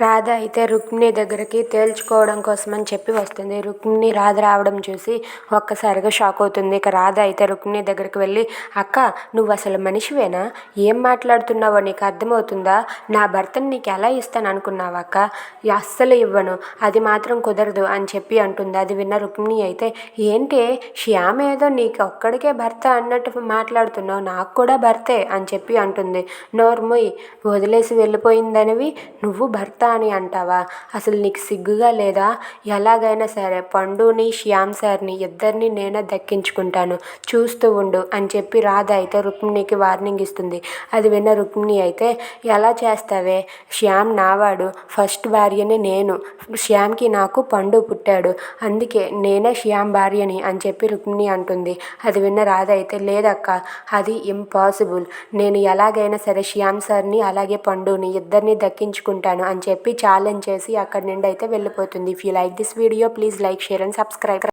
రాధ అయితే రుక్మిణి దగ్గరికి తేల్చుకోవడం కోసమని చెప్పి వస్తుంది. రుక్మిణి రాధ రావడం చూసి ఒక్కసారిగా షాక్ అవుతుంది. ఇక రాధ అయితే రుక్మిణి దగ్గరికి వెళ్ళి, అక్క నువ్వు అసలు మనిషివేనా? ఏం మాట్లాడుతున్నావో నీకు అర్థమవుతుందా? నా భర్తని నీకు ఎలా ఇస్తాను అనుకున్నావా అక్క? అస్సలు ఇవ్వను, అది మాత్రం కుదరదు అని చెప్పి అంటుంది. అది విన్న రుక్మిణి అయితే, ఏంటి శ్యామ ఏదో నీకు ఒక్కడికే భర్త అన్నట్టు మాట్లాడుతున్నావు, నాకు కూడా భర్తే అని చెప్పి అంటుంది. నోర్ముయ్, వదిలేసి వెళ్ళిపోయిందనివి నువ్వు భర్త అని అంటావా? అసలు నీకు సిగ్గుగా లేదా? ఎలాగైనా సరే పండుని శ్యామ్ సార్ని ఇద్దరిని నేనే దక్కించుకుంటాను, చూస్తూ ఉండు అని చెప్పి రాధ అయితే రుక్మిణికి వార్నింగ్ ఇస్తుంది. అది విన్న రుక్మిణి అయితే, ఎలా చేస్తావే? శ్యామ్ నావాడు, ఫస్ట్ భార్యని నేను, శ్యామ్కి నాకు పండు పుట్టాడు, అందుకే నేనే శ్యామ్ భార్యని అని చెప్పి రుక్మిణి అంటుంది. అది విన్న రాధ అయితే, లేదక్క అది ఇంపాసిబుల్, నేను ఎలాగైనా సరే శ్యామ్ సార్ని అలాగే పండుని ఇద్దరిని దక్కించుకుంటాను అని చెప్పి ఛాలెంజ్ చేసి అక్కడి నుండి అయితే వెళ్ళిపోతుంది. If you like this video please like, share and subscribe.